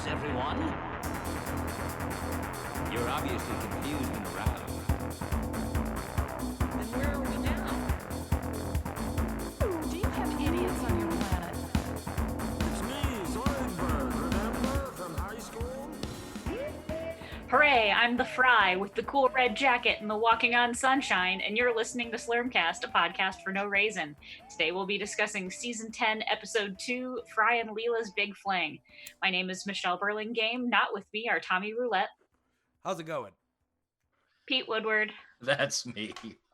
house, everyone. You're obviously confused and aroused. Then where are we now? Do you have idiots on your planet? It's me, Zoidberg, remember from high school? Hooray, I'm the Fry with the cool red jacket and the walking on sunshine, and you're listening to Slurmcast, a podcast for no reason. Today we'll be discussing Season 10, Episode 2, Fry and Leela's Big Fling. My name is Michelle Burlingame. Not with me are Tommy Roulette, How's it going? Pete Woodward, That's me.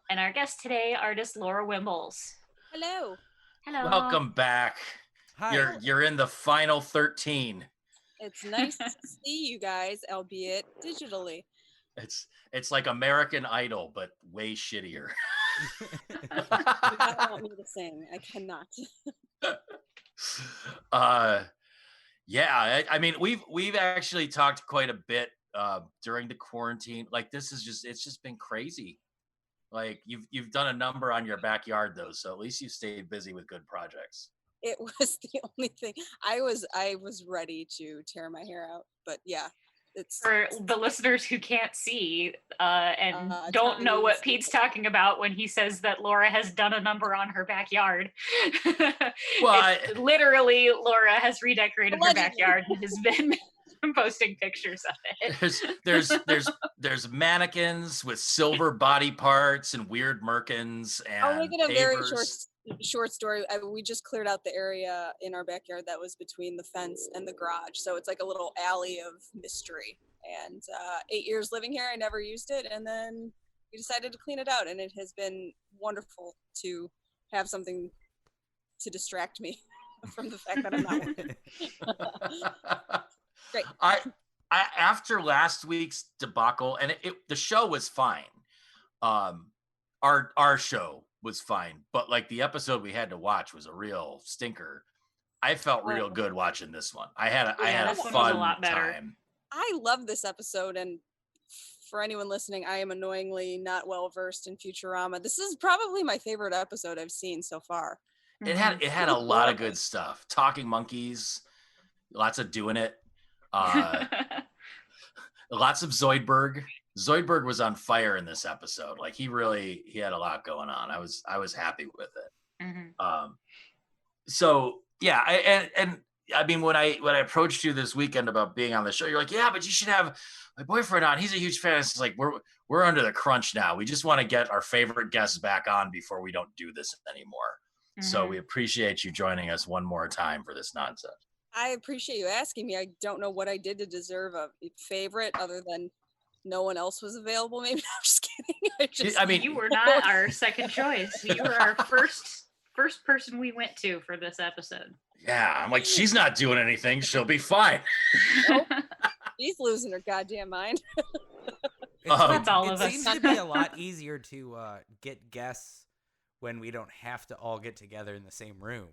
and our guest today, artist Laura Wimbles. Hello. Hello. Welcome back. Hi. You're in the final 13. It's nice to see you guys, albeit digitally. It's like American Idol, but way shittier. I don't want me to sing. I cannot. Yeah. I mean, we've actually talked quite a bit during the quarantine. Like it's just been crazy. Like you've done a number on your backyard though, so at least you stayed busy with good projects. It was the only thing. I was ready to tear my hair out, but yeah, it's For the listeners who can't see and don't know Tommy what was- Pete's talking about when he says that Laura has done a number on her backyard. Well, It's literally, Laura has redecorated her Allegedly. backyard and has been posting pictures of it. There's mannequins with silver body parts and weird merkins and I'll make it a very pavers. short story. We just cleared out the area in our backyard that was between the fence and the garage, so it's like a little alley of mystery. And 8 years living here, I never used it, and then we decided to clean it out, and it has been wonderful to have something to distract me from the fact that I'm not working. Great. I after last week's debacle, and the show was fine. Our show was fine, but like the episode we had to watch was a real stinker. I felt real good watching this one. I had a this one was a fun lot better. time. I love this episode, and for anyone listening, I am annoyingly not well versed in Futurama. This is probably my favorite episode I've seen so far. It had a lot of good stuff. Talking monkeys, lots of doing it. Lots of Zoidberg. Zoidberg was on fire in this episode. Like he had a lot going on. I was happy with it. Mhm. So yeah, and I mean when I approached you this weekend about being on the show, you're like, yeah, but you should have my boyfriend on. He's a huge fan. It's like we're under the crunch now. We just want to get our favorite guests back on before we don't do this anymore. So Mhm. we appreciate you joining us one more time for this nonsense. I appreciate you asking me. I don't know what I did to deserve a favorite other than no one else was available. Maybe I'm just kidding. I mean, You were not our second choice. You were our first person we went to for this episode. yeah, I'm like, she's not doing anything. She'll be fine. Nope. She's losing her goddamn mind. That's all of It us. seems to be a lot easier to get guests when we don't have to all get together in the same room.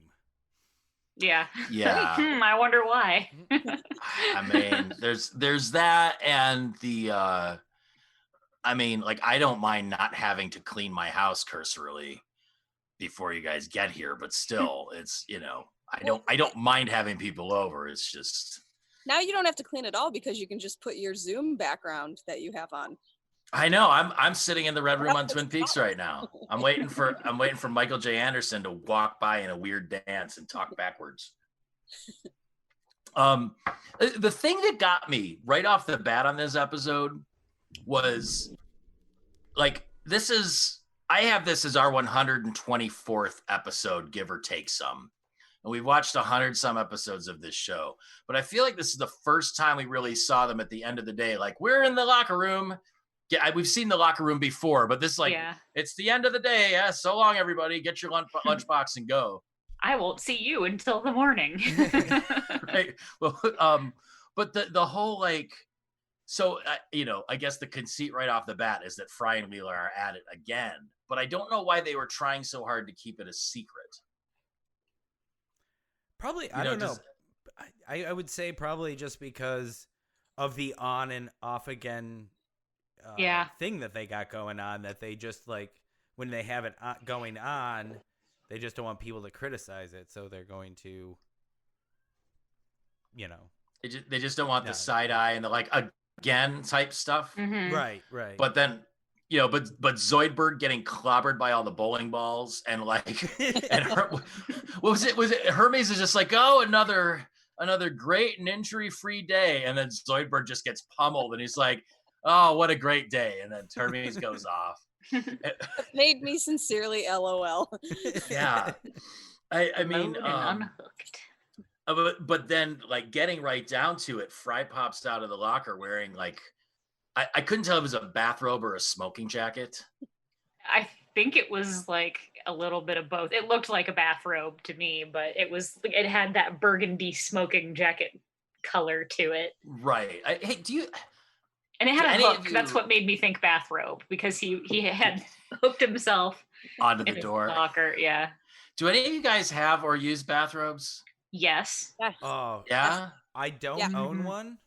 Yeah. Yeah. I wonder why. I mean, there's that, and the I mean, like I don't mind not having to clean my house cursorily before you guys get here, but still, it's I don't mind having people over. It's just Now you don't have to clean it all because you can just put your Zoom background that you have on. I know I'm sitting in the red room on Twin Peaks right now. I'm waiting for Michael J. Anderson to walk by in a weird dance and talk backwards. The thing that got me right off the bat on this episode was like I have this as our 124th episode, give or take some. And we've watched 100 some episodes of this show, but I feel like this is the first time we really saw them at the end of the day. Like we're in the locker room. Yeah, we've seen the locker room before, but this it's the end of the day. Yeah, so long, everybody. Get your lunchbox and go. I won't see you until the morning. Right. Well, but the whole like, so I guess the conceit right off the bat is that Fry and Leela are at it again, but I don't know why they were trying so hard to keep it a secret. Probably, I don't know. I would say probably just because of the on and off again thing that they got going on, that they just like when they have it going on, they just don't want people to criticize it, so they're going to They just don't want No. the side eye and the like again type stuff. Mhm. Right. But then, but Zoidberg getting clobbered by all the bowling balls and like, and what was it? Was it Hermes is just like, oh, another great and injury-free day, and then Zoidberg just gets pummeled, and he's like, oh, what a great day, and then Hermes goes off. It made me sincerely LOL. Yeah, I mean, Load and unhooked. but then like getting right down to it, Fry pops out of the locker wearing like, I couldn't tell if it was a bathrobe or a smoking jacket. I think it was like a little bit of both. It looked like a bathrobe to me, but it had that burgundy smoking jacket color to it. Right. Hey, And it had do a any of hook. That's you- what made me think bathrobe, because he had hooked himself onto in the his door? locker. Yeah. Do any of you guys have or use bathrobes? Yes. Oh, Yeah. I don't Yeah. own Mhm. one,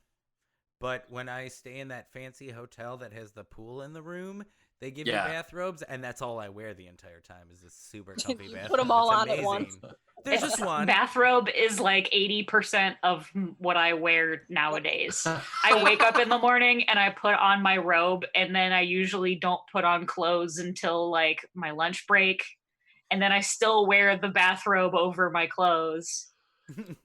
but when I stay in that fancy hotel that has the pool in the room, they give Yeah. you bathrobes, and that's all I wear the entire time is this super comfy You bathrobe. put 'em all It's on at once. amazing. There's just one. Bathrobe is like 80% of what I wear nowadays. I wake up in the morning and I put on my robe, and then I usually don't put on clothes until like my lunch break. And then I still wear the bathrobe over my clothes.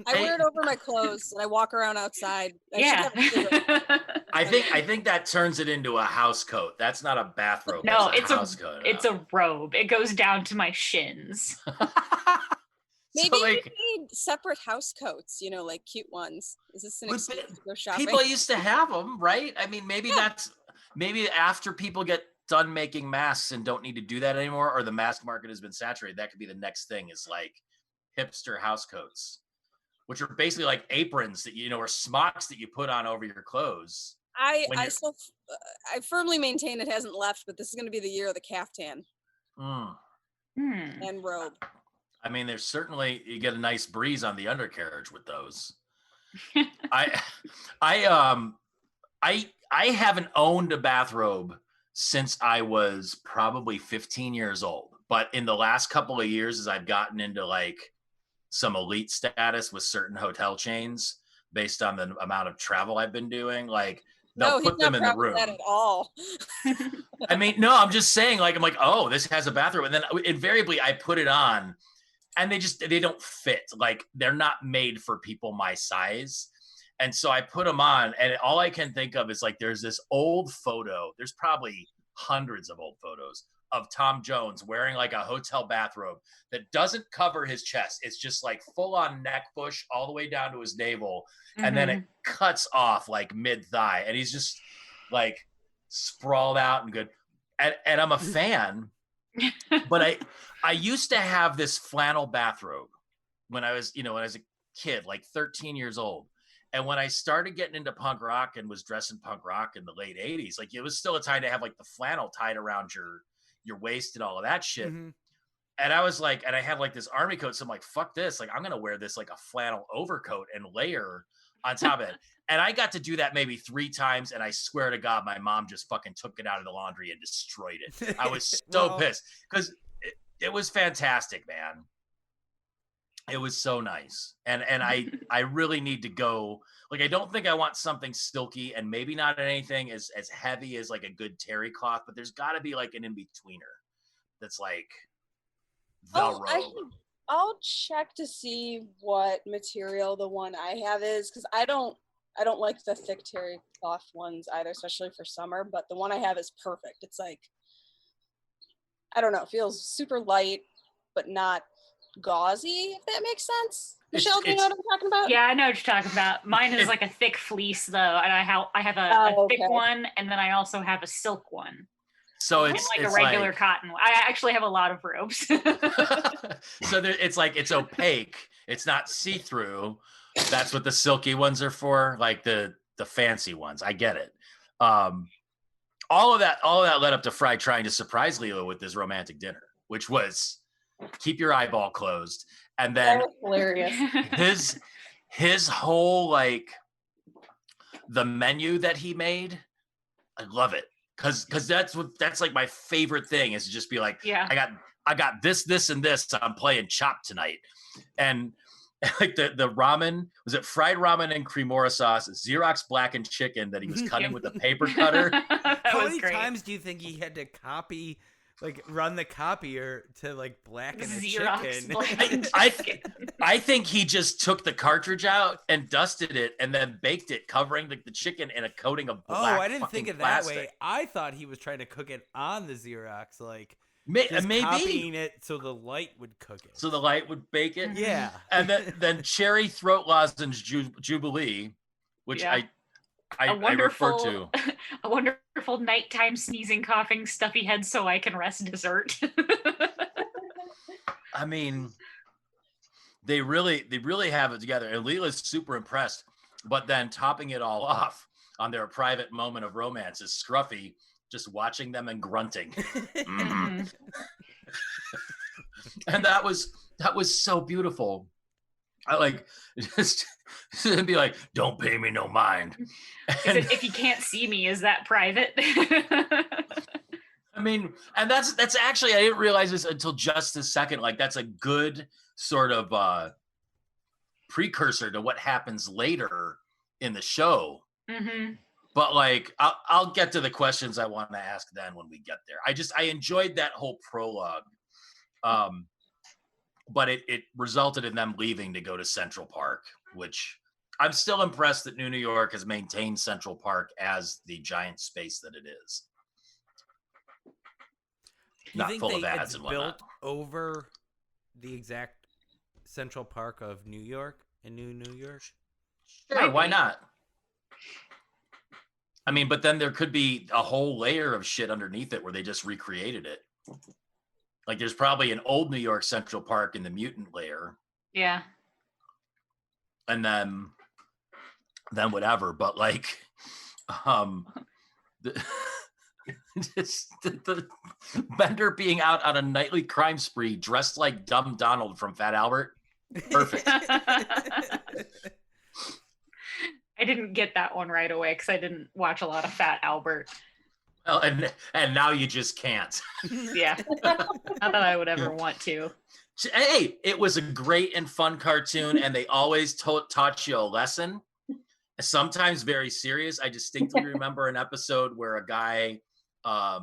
I wear it over my clothes and I walk around outside. I should Yeah. have a cigarette. I think that turns it into a house coat. That's not a bathrobe. No, that's it's house coat. it's a robe. It goes down to my shins. Maybe So, like, you need separate house coats, like cute ones. Is this an But excuse to go shopping? people used to have them, right? I mean, maybe maybe after people get done making masks and don't need to do that anymore, or the mask market has been saturated, that could be the next thing, is like hipster house coats, which are basically like aprons that or smocks that you put on over your clothes. I when you're- still, I firmly maintain it hasn't left, but this is going to be the year of the caftan Mm. and robe. I mean, there's certainly, you get a nice breeze on the undercarriage with those. I haven't owned a bathrobe since I was probably 15 years old. But in the last couple of years, as I've gotten into like some elite status with certain hotel chains, based on the amount of travel I've been doing, like they'll No, put he's them not in the proud of room. that at all. I mean, no, I'm just saying, like, I'm like, oh, this has a bathroom. And then invariably I put it on and they don't fit. Like, they're not made for people my size. And so I put them on, and all I can think of is like, there's this old photo. There's probably hundreds of old photos of Tom Jones wearing like a hotel bathrobe that doesn't cover his chest. It's just like full on neck bush all the way down to his navel. And then it cuts off like mid thigh. And he's just like sprawled out and good. And I'm a fan, but I used to have this flannel bathrobe when I was, when I was a kid, like 13 years old. And when I started getting into punk rock and was dressing punk rock in the late 80s, like it was still a time to have like the flannel tied around your waist and all of that shit. Mhm. And I was like, and I had like this army coat. So I'm like, fuck this. Like, I'm going to wear this like a flannel overcoat and layer on top of it. And I got to do that maybe 3 times. And I swear to God, my mom just fucking took it out of the laundry and destroyed it. I was so Well- pissed because it was fantastic, man. It was so nice. And I really need to go. Like, I don't think I want something silky, and maybe not anything as heavy as like a good terry cloth, but there's got to be like an in-betweener that's like the robe. I'll check to see what material the one I have is, because I don't like the thick terry cloth ones either, especially for summer. But the one I have is perfect. It's like, I don't know, it feels super light, but not gauzy, if that makes sense. Michelle, do you know what I'm talking about? Yeah, I know what you're talking about. Mine is like a thick fleece though, and I have a thick okay. one, and then I also have a silk one. So And it's like it's a regular cotton one. I actually have a lot of robes. So it's like it's opaque. It's not see-through. That's what the silky ones are for, like the fancy ones. I get it. All of that led up to Fry trying to surprise Leo with his romantic dinner, which was keep your eyeball closed. And then That was hilarious. his whole like the menu that he made, I love it. Cause that's like my favorite thing is to just be like, Yeah. I got this, and this. I'm playing Chop tonight. And like the ramen, was it fried ramen and cremora sauce, Xerox blackened chicken that he was cutting with a paper cutter. How many times do you think he had to run the copier to blacken a chicken? I think he just took the cartridge out and dusted it and then baked it, covering the chicken in a coating of black. Oh, I didn't think of plastic. that way. I thought he was trying to cook it on the Xerox, maybe copying it so the light would cook it. So the light would bake it. Yeah. And then cherry throat lozenge jubilee, which I refer to. A wonderful nighttime sneezing, coughing, stuffy head so I can rest dessert. I mean, they really have it together. And Leela's super impressed. But then topping it all off on their private moment of romance is Scruffy just watching them and grunting. Mm-hmm. And that was so beautiful. I just be like, don't pay me no mind. If you can't see me, is that private? I mean, and that's actually, I didn't realize this until just a second. That's a good sort of precursor to what happens later in the show. Mm-hmm. But I'll get to the questions I want to ask then when we get there. I enjoyed that whole prologue. But it resulted in them leaving to go to Central Park, which I'm still impressed that New York has maintained Central Park as the giant space that it is. Not full of ads and whatnot. Built over the exact Central Park of New York in New York? Sure, why not? I mean, but then there could be a whole layer of shit underneath it where they just recreated it. There's probably an old New York Central Park in the mutant layer. Yeah. And then whatever. But the Bender being out on a nightly crime spree dressed like Dumb Donald from Fat Albert. Perfect. I didn't get that one right away because I didn't watch a lot of Fat Albert. Well, and now you just can't. Yeah. Not that I would ever want to. Hey, it was a great and fun cartoon, and they always taught you a lesson. Sometimes very serious. I distinctly remember an episode where a guy, I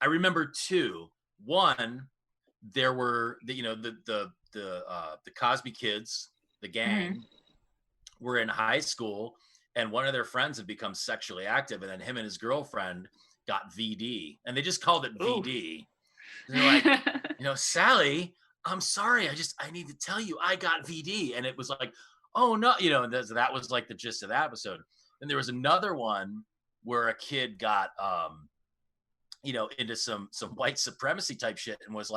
remember two. One, there were the Cosby Kids, the gang, were in high school, and one of their friends had become sexually active, and then him and his girlfriend got VD, and they just called it VD. And they're like, Sally, I'm sorry, I need to tell you I got VD. And it was like, oh no, and that was the gist of that episode. Then there was another one where a kid got into some white supremacy type shit and was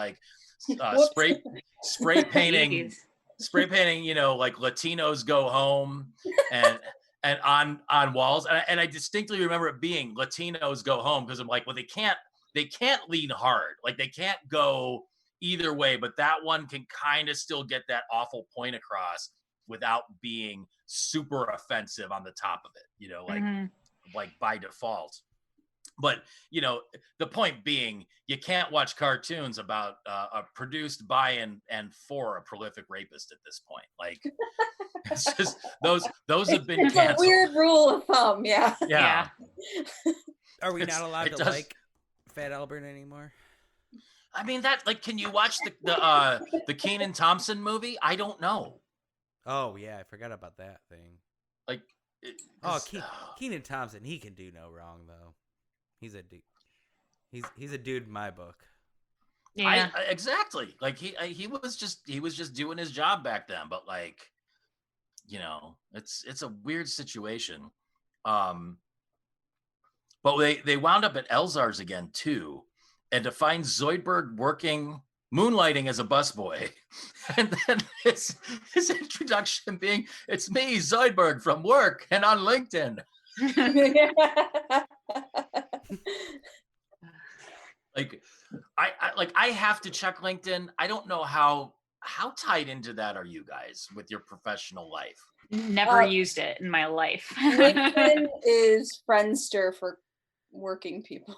spray painting Latinos go home and on walls, and I distinctly remember it being Latinos go home, because I'm like, well, they can't lean hard, they can't go either way, but that one can kind of still get that awful point across without being super offensive on the top of it, by default. But the point being, you can't watch cartoons about produced by and for a prolific rapist at this point. It's just those have been it's canceled. A weird rule of thumb. Yeah. Are we not allowed to like Fat Albert anymore? I mean, can you watch the Kenan Thompson movie? I don't know. Oh yeah, I forgot about that thing. Kenan Thompson, he can do no wrong though. He's a dude. He's a dude in my book. Yeah, exactly. He was just doing his job back then, but it's a weird situation. But they wound up at Elzar's again too, and to find Zoidberg moonlighting as a busboy, and then his introduction being, "It's me, Zoidberg, from work and on LinkedIn." I have to check LinkedIn. I don't know how tied into that are you guys with your professional life? Never used it in my life. LinkedIn is Friendster for working people.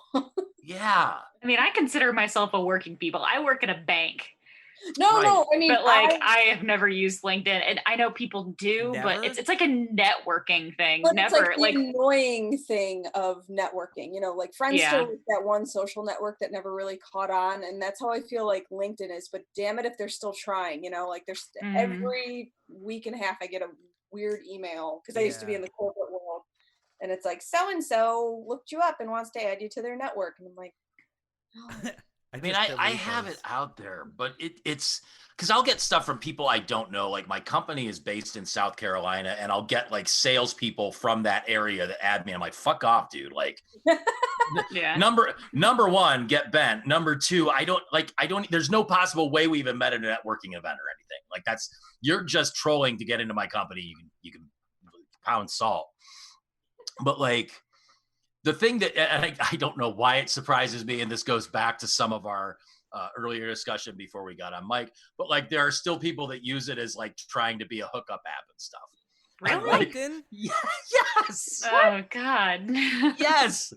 Yeah. I mean, I consider myself a working people. I work at a bank. No, Right. no. I mean, But like I have never used LinkedIn, and I know people do, but Never? it's like a networking thing. but Never it's like the annoying thing of networking. You know, like Friendster Yeah. was that one social network that never really caught on, and that's how I feel like LinkedIn is. But damn it, if they're still trying, you know, like there's Mhm. every week and a half I get a weird email because I used to be Yeah. in the corporate world, and it's like so and so looked you up and wants to add you to their network, and I'm like, oh. I mean, just I delete have those. it out there, but it's because I'll get stuff from people I don't know. Like my company is based in South Carolina, and I'll get like salespeople from that area that add me. I'm like, fuck off, dude. Like, Yeah. number one, get bent. Number two, I don't. There's no possible way we even met at a networking event or anything. Like you're just trolling to get into my company. You can pound salt, but like. The thing that, and I don't know why it surprises me, and this goes back to some of our earlier discussion before we got on mic, but like there are still people that use it as like trying to be a hookup app and stuff. On Like, LinkedIn? yes. Oh God. Yes.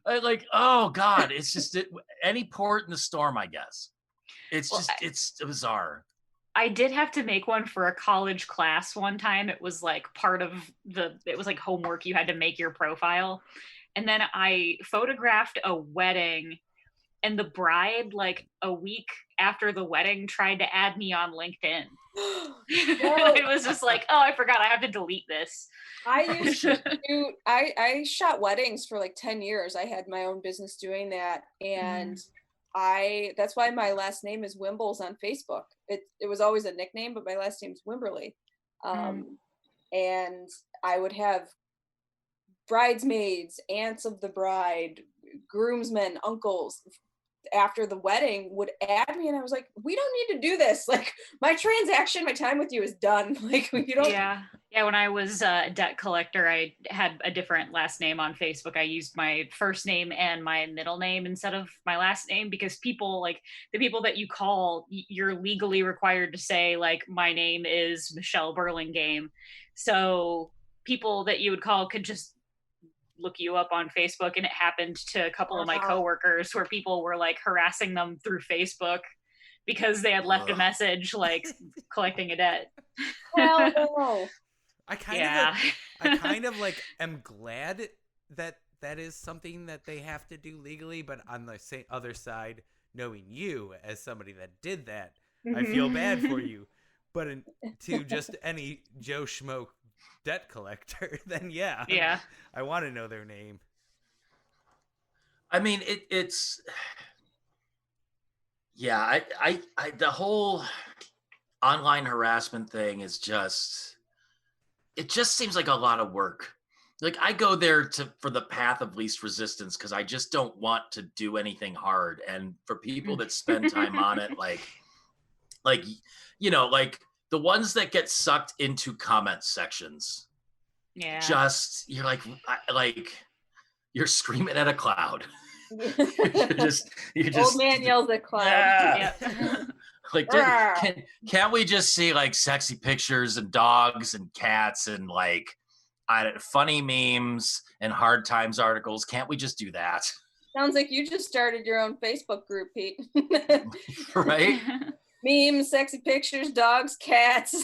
Oh God, it's just any port in the storm, I guess. It's Well, just, it's bizarre. I did have to make one for a college class one time. It was like part of it was like homework. You had to make your profile. And then I photographed a wedding, and the bride, like a week after the wedding, tried to add me on LinkedIn. It was just like, oh, I forgot I have to delete this. I used to do, I shot weddings for like 10 years. I had my own business doing that. And that's why my last name is Wimbles on Facebook. It was always a nickname, but my last name's Wimberly. And I would have bridesmaids, aunts of the bride, groomsmen, uncles after the wedding would add me, and I was like, we don't need to do this. Like my transaction, my time with you is done. Like you don't. Yeah. When I was a debt collector, I had a different last name on Facebook. I used my first name and my middle name instead of my last name, because people, like the people that you call, you're legally required to say like, my name is Michelle Burlingame. So people that you would call could just look you up on Facebook. And it happened to a couple of my coworkers where people were like harassing them through Facebook because they had left a message like collecting a debt. Hell no. I kind of like am glad that is something that they have to do legally, but on the other side, knowing you as somebody that did that, I feel bad for you. But to just any Joe Schmo debt collector, then yeah, I want to know their name. I mean, it's yeah, I the whole online harassment thing is just, it just seems like a lot of work. Like I go there for the path of least resistance because I just don't want to do anything hard. And for people that spend time on it, like you know, like the ones that get sucked into comment sections. Yeah. Just you're you're screaming at a cloud. you're just Old man yells at cloud. Yeah. Like, can't we just see like sexy pictures and dogs and cats and like funny memes and hard times articles? Can't we just do that? Sounds like you just started your own Facebook group, Pete. Right? Memes, sexy pictures, dogs, cats.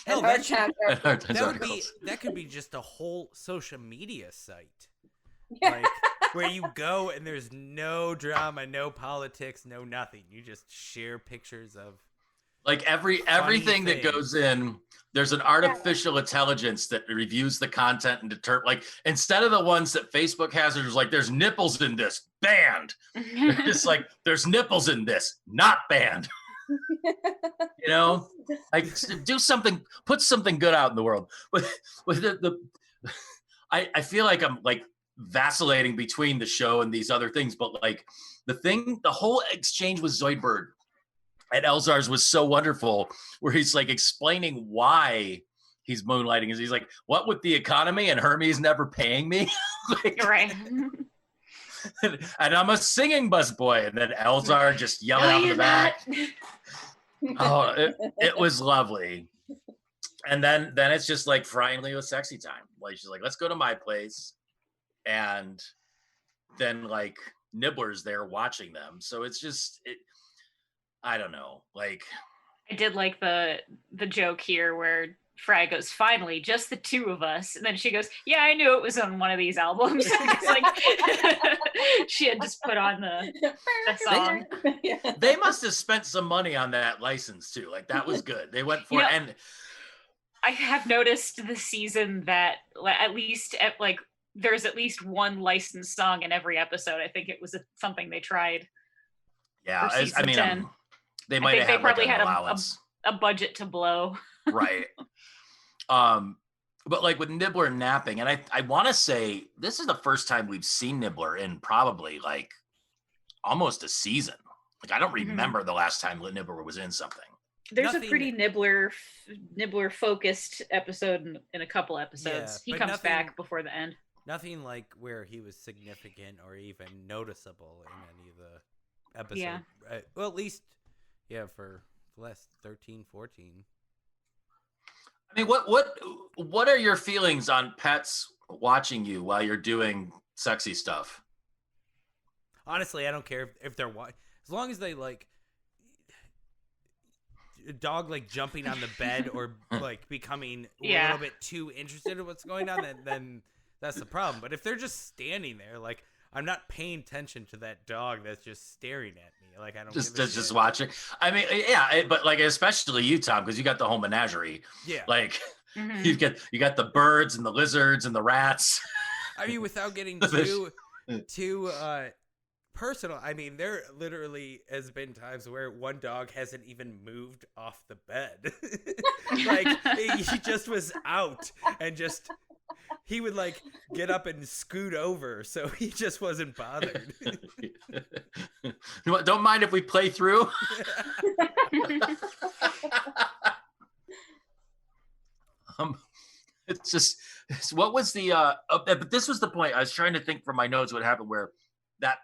Hell, hard that could be just a whole social media site. Like where you go and there's no drama, no politics, no nothing. You just share pictures of like everything that goes in. There's an artificial intelligence that reviews the content and like instead of the ones that Facebook has, there's like there's nipples in this, banned. It's like there's nipples in this, not banned. You know, like do something, put something good out in the world. With I feel like I'm like vacillating between the show and these other things, but like the whole exchange with Zoidberg at Elzar's was so wonderful, where he's like explaining why he's moonlighting. He's like, what with the economy and Hermes never paying me? Like, right. And I'm a singing busboy, and then Elzar just yelling out the back. Oh, it was lovely. And then it's just like finally a sexy time. Like she's like, let's go to my place, and then like Nibbler's there watching them. So it's just I don't know. Like I did like the joke here where Fry goes, "Finally, just the two of us," and then she goes, "Yeah, I knew it was on one of these albums." It's like she had just put on the song. They must have spent some money on that license too. Like that was good. They went for it. And I have noticed this season that there's at least one licensed song in every episode. I think it was something they tried. Yeah, for season 10. They might have probably like had allowance. a budget to blow. Right. But like with Nibbler napping, and I want to say this is the first time we've seen Nibbler in probably like almost a season. Like I don't remember the last time Nibbler was in something. There's a pretty Nibbler focused episode in a couple episodes. He comes back before the end. Nothing like where he was significant or even noticeable in any of the episodes. Yeah. Well, at least, for the last 13, 14. I mean, what are your feelings on pets watching you while you're doing sexy stuff? Honestly, I don't care if they're as long as they like a dog like jumping on the bed or like becoming a little bit too interested in what's going on, then that's the problem. But if they're just standing there, like I'm not paying attention to that dog that's just staring at me. Like I don't just watching. I mean, but like especially you, Tom, because you got the whole menagerie. Yeah. Like you got the birds and the lizards and the rats. I mean, without getting too personal, I mean, there literally has been times where one dog hasn't even moved off the bed. Like he just was out and he would like get up and scoot over, so he just wasn't bothered. Don't mind if we play through. What was the but this was the point I was trying to think from my notes what happened where that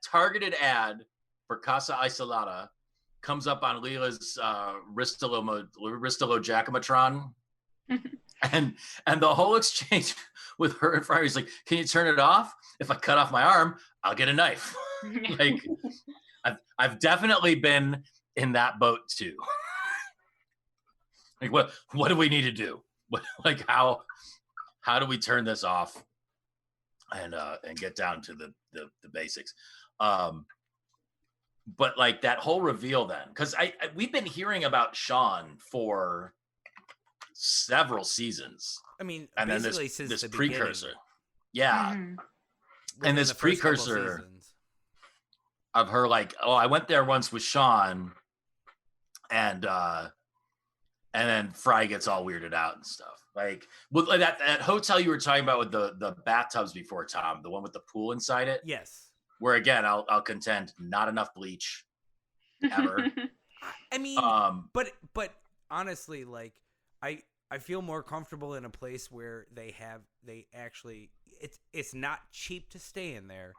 targeted ad for Casa Isolada comes up on Leela's Ristolo Jackamatron. And the whole exchange with her and Fry is like, can you turn it off? If I cut off my arm, I'll get a knife. Like I've definitely been in that boat too. Like what do we need to do? Like how do we turn this off and get down to the basics? But like that whole reveal then, because we've been hearing about Sean for several seasons. I mean, and basically then since this the precursor. beginning. Yeah. And this precursor of her like, oh, I went there once with Sean, and then Fry gets all weirded out and stuff. Like that hotel you were talking about with the bathtubs before, Tom, the one with the pool inside it. Yes. Where again, I'll contend not enough bleach ever. I mean, but honestly, like I feel more comfortable in a place where they actually it's not cheap to stay in there,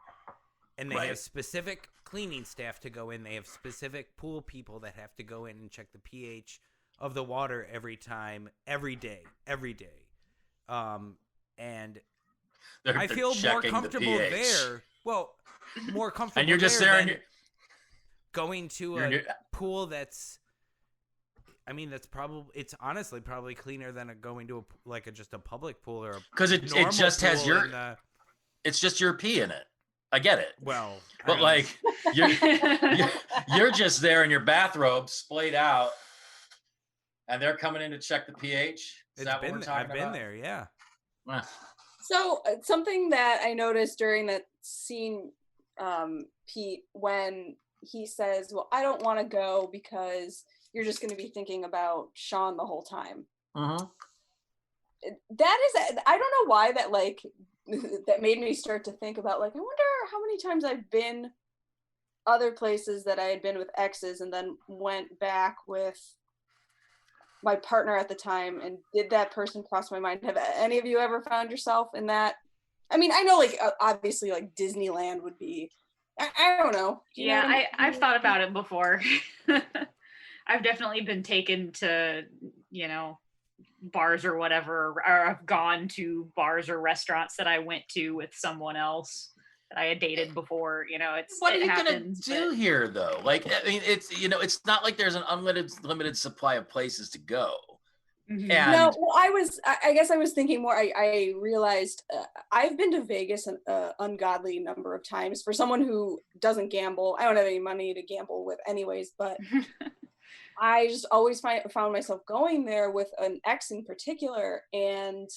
and they have specific cleaning staff to go in. They have specific pool people that have to go in and check the pH of the water every day. And I feel more comfortable there. Well, more comfortable. And you're just there and going to a pool that's. I mean, it's honestly probably cleaner than going to just a public pool or because it just has it's just your pee in it. I get it. Well, but like you're just there in your bathrobe, splayed out, and they're coming in to check the pH. I've been there, yeah. So something that I noticed during that scene, Pete, when he says, "Well, I don't want to go because you're just going to be thinking about Sean the whole time." Uh-huh. That is, I don't know why that that made me start to think about I wonder how many times I've been other places that I had been with exes and then went back with my partner at the time, and did that person cross my mind? Have any of you ever found yourself in that? I mean, I know obviously Disneyland would be, I don't know. I've thought about it before. I've definitely been taken to, bars or whatever, or I've gone to bars or restaurants that I went to with someone else that I had dated before. What are you happens, gonna do here, though? Like, I mean, it's not like there's an unlimited supply of places to go. Mhm. And No, well, I guess I was thinking more. I realized I've been to Vegas an ungodly number of times. For someone who doesn't gamble, I don't have any money to gamble with anyways, but I just always found myself going there with an ex in particular. And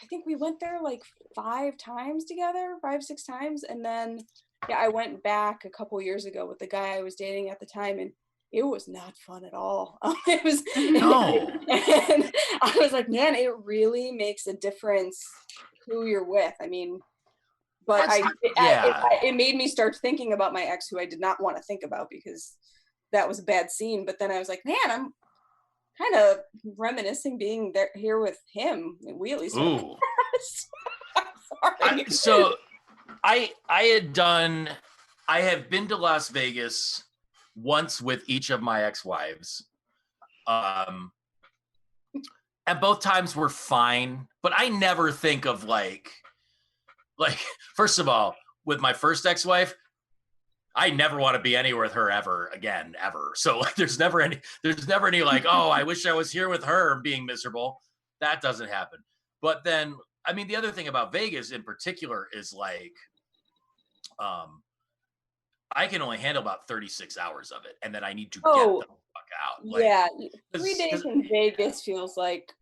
I think we went there like 5 times together, 6 times. And then, yeah, I went back a couple years ago with the guy I was dating at the time, and it was not fun at all. It was No. and I was like, man, it really makes a difference who you're with. I mean, but it made me start thinking about my ex, who I did not want to think about because that was a bad scene. But then I was like, man, I'm kind of reminiscing being there here with him in Wheelies. Ooh. Sorry. I have been to Las Vegas once with each of my ex-wives. And both times were fine, but I never think of like, first of all, with my first ex-wife, I never want to be anywhere with her ever again, ever. So like, there's never any like, oh, I wish I was here with her being miserable. That doesn't happen. But then, I mean, the other thing about Vegas in particular is like, I can only handle about 36 hours of it, and then I need to get the fuck out. Like, yeah, 3 days in Vegas feels like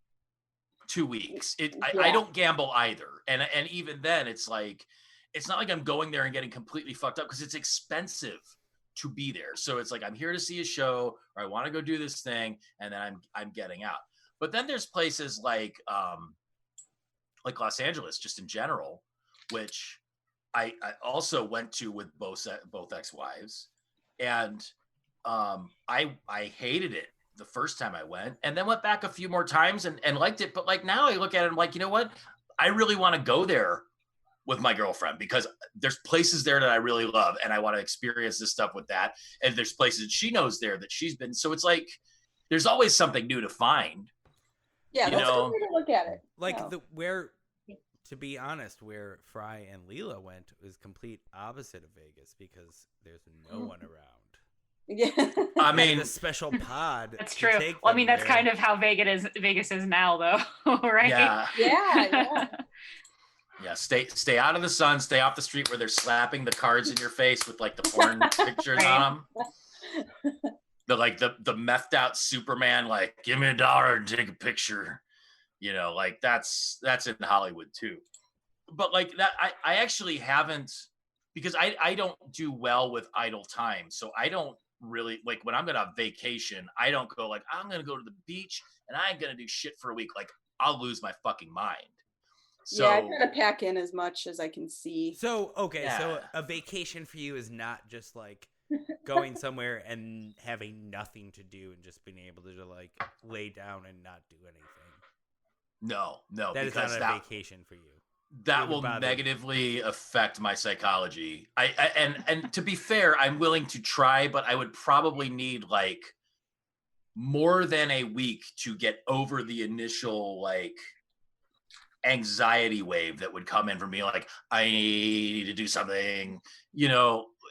2 weeks. I don't gamble either, and even then, it's like, it's not like I'm going there and getting completely fucked up because it's expensive to be there. So it's like, I'm here to see a show, or I want to go do this thing, and then I'm getting out. But then there's places like Los Angeles, just in general, which I also went to with both ex-wives, and I hated it the first time I went, and then went back a few more times and liked it. But like, now I look at it and I'm like, you know what? I really want to go there with my girlfriend because there's places there that I really love, and I want to experience this stuff with that. And there's places that she knows there that she's been. So it's like, there's always something new to find. Yeah, that's a good way to look at it. Like to be honest, where Fry and Leela went was complete opposite of Vegas because there's no one around. Yeah, I mean, the special pod. That's true. Well, I mean, that's kind of how Vegas is now, though, right? Yeah. Yeah, stay out of the sun. Stay off the street where they're slapping the cards in your face with like the porn pictures on them. The methed out Superman, like, give me $1 and take a picture. Like that's in Hollywood too. But like that, I actually haven't, because I don't do well with idle time. So I don't really, like, when I'm gonna vacation, I don't go like, I'm gonna go to the beach and I'm gonna do shit for a week. Like, I'll lose my fucking mind. So, yeah, I try to pack in as much as I can see. So, okay, so a vacation for you is not just like going somewhere and having nothing to do and just being able to like lay down and not do anything. No, that is not a vacation for you. That will negatively affect my psychology. And to be fair, I'm willing to try, but I would probably need like more than a week to get over the initial like anxiety wave that would come in for me. Like, I need to do something,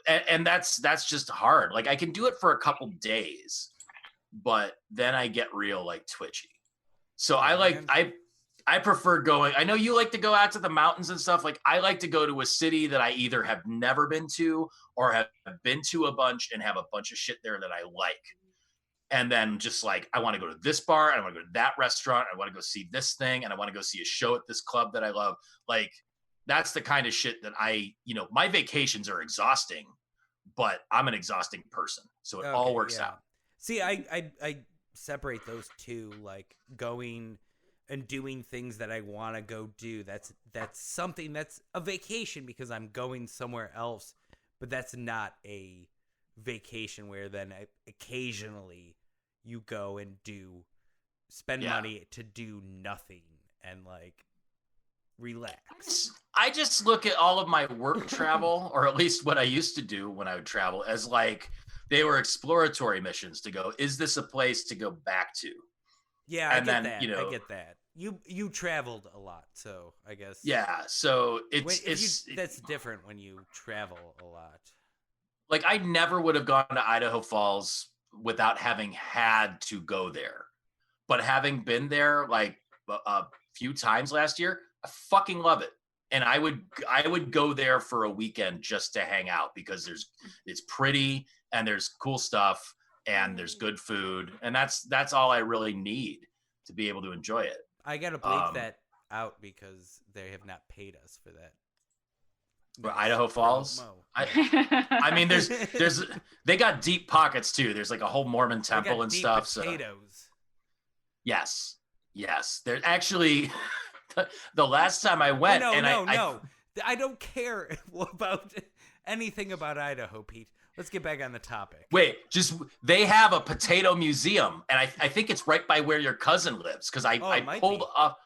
and that's just hard. Like, I can do it for a couple days, but then I get real like twitchy. So I prefer going. I know you like to go out to the mountains and stuff. Like, I like to go to a city that I either have never been to or have been to a bunch and have a bunch of shit there that I like. And then just like, I want to go to this bar, I want to go to that restaurant, I want to go see this thing, and I want to go see a show at this club that I love. Like, that's the kind of shit that my vacations are exhausting, but I'm an exhausting person. So it all works out. See, I separate those two, like going and doing things that I want to go do. That's something that's a vacation because I'm going somewhere else, but that's not a vacation where then occasionally you go and spend money to do nothing and like relax. I just look at all of my work travel, or at least what I used to do when I would travel, as like they were exploratory missions to go, is this a place to go back to? Yeah, I get that. You traveled a lot, so I guess. Yeah, so it's that's different when you travel a lot. Like I never would have gone to Idaho Falls without having had to go there. But having been there like a few times last year, I fucking love it. And I would go there for a weekend just to hang out because it's pretty and there's cool stuff and there's good food, and that's all I really need to be able to enjoy it. I gotta bleep that out because they have not paid us for that. For Idaho Falls, I mean, there's they got deep pockets too. There's like a whole Mormon temple and stuff. Potatoes. So yes. There's actually the last time I went, no. I don't care about anything about Idaho, Pete. Let's get back on the topic. Wait, they have a potato museum, and I think it's right by where your cousin lives because I pulled off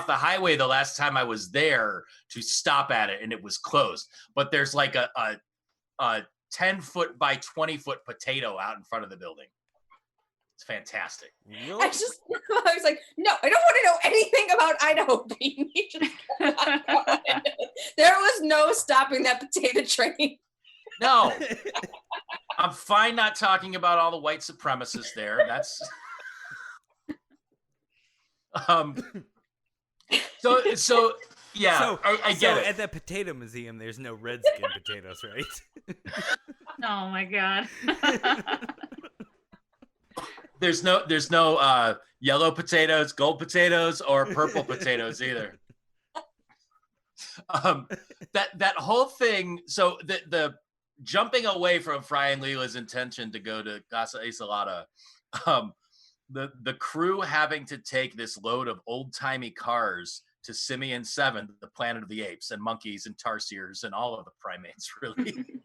the highway the last time I was there to stop at it, and it was closed. But there's like a 10-foot by 20-foot potato out in front of the building. It's fantastic. Really? I was like, no, I don't want to know anything about Idaho, Pete. There was no stopping that potato train. No, I'm fine not talking about all the white supremacists there. That's So yeah, I get it. At the potato museum, there's no red skin potatoes, right? Oh my god. There's no yellow potatoes, gold potatoes, or purple potatoes either. That whole thing. So the jumping away from Fry and Leela's intention to go to Casa Isolada, the crew having to take this load of old-timey cars to Simian 7, the planet of the apes, and monkeys and tarsiers and all of the primates, really,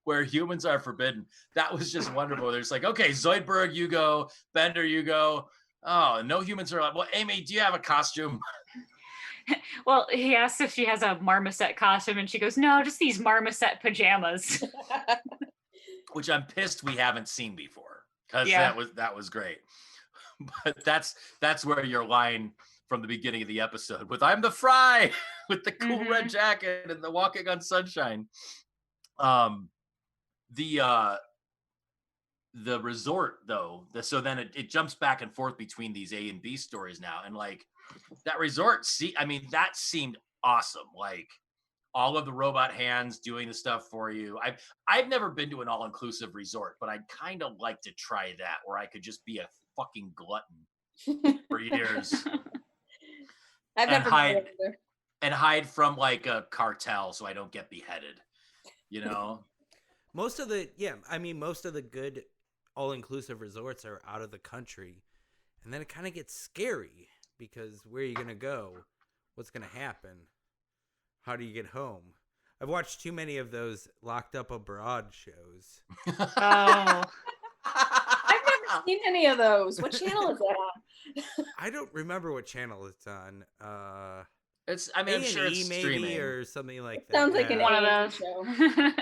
where humans are forbidden. That was just wonderful. There's like, okay, Zoidberg, you go. Bender, you go. Oh, no humans are allowed. Well, Amy, do you have a costume? Well, he asks if she has a marmoset costume, and she goes, no, just these marmoset pajamas. Which I'm pissed we haven't seen before, because that was great. But that's where your line from the beginning of the episode with "I'm the Fry" with the cool red jacket and the walking on sunshine. The resort though, so then it jumps back and forth between these A and B stories now, and like that resort, that seemed awesome. Like all of the robot hands doing the stuff for you. I've never been to an all-inclusive resort, but I'd kind of like to try that, where I could just be a fucking glutton for years. I've never been there. And hide from like a cartel so I don't get beheaded. You know? Most of the good all-inclusive resorts are out of the country, and then it kind of gets scary because where are you going to go? What's going to happen? How do you get home? I've watched too many of those Locked Up Abroad shows. Oh. I've never seen any of those. What channel is that on? I don't remember what channel it's on. I'm sure it's maybe streaming or something like that. Sounds like an one of A&E those show.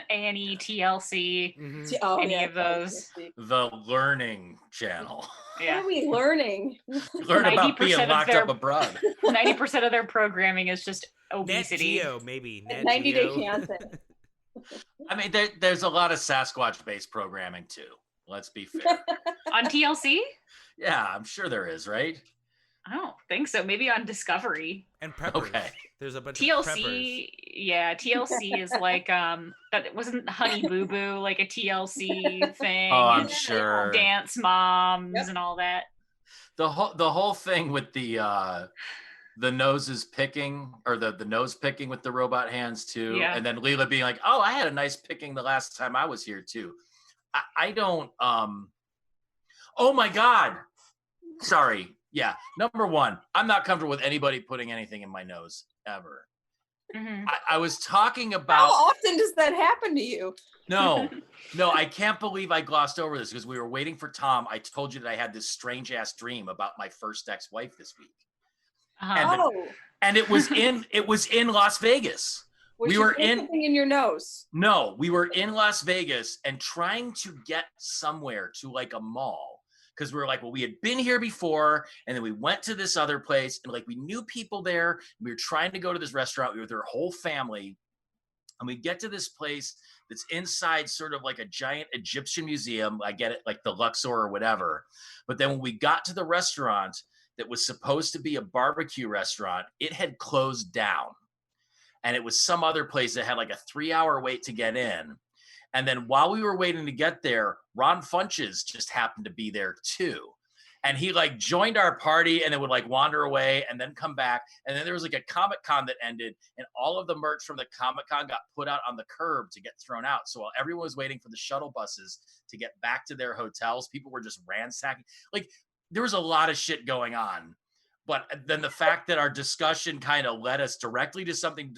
A&E, TLC, any of those. The Learning Channel. Yeah. What are we learning? Learn about being locked up abroad. 90% of their programming is just obesity. Nat Geo, maybe. 90 Day Fiance. I mean, there's a lot of Sasquatch-based programming too. Let's be fair. On TLC? Yeah, I'm sure there is, right? I don't think so. Maybe on Discovery. And Preppers. Okay. There's a bunch of Preppers. Yeah, TLC is like that wasn't Honey Boo Boo like a TLC thing. Oh, I'm sure. Dance Moms and all that. The whole thing with the noses picking, or the nose picking with the robot hands too. Yeah. And then Leela being like, "Oh, I had a nice picking the last time I was here too." I don't oh my God. Sorry. Yeah. Number one, I'm not comfortable with anybody putting anything in my nose ever. Mm-hmm. I was talking about. How often does that happen to you? No, I can't believe I glossed over this because we were waiting for Tom. I told you that I had this strange ass dream about my first ex-wife this week. Uh-huh. And it was in Las Vegas. We were in your nose. No, we were in Las Vegas and trying to get somewhere to like a mall because we were like, well, we had been here before, and then we went to this other place, and like we knew people there. We were trying to go to this restaurant. We were with their whole family, and we get to this place that's inside sort of like a giant Egyptian museum. I get it, like the Luxor or whatever. But then when we got to the restaurant that was supposed to be a barbecue restaurant, it had closed down. And it was some other place that had like a 3-hour wait to get in. And then while we were waiting to get there, Ron Funches just happened to be there too. And he like joined our party and then would like wander away and then come back. And then there was like a Comic-Con that ended, and all of the merch from the Comic-Con got put out on the curb to get thrown out. So while everyone was waiting for the shuttle buses to get back to their hotels, people were just ransacking. Like there was a lot of shit going on. But then the fact that our discussion kind of led us directly to something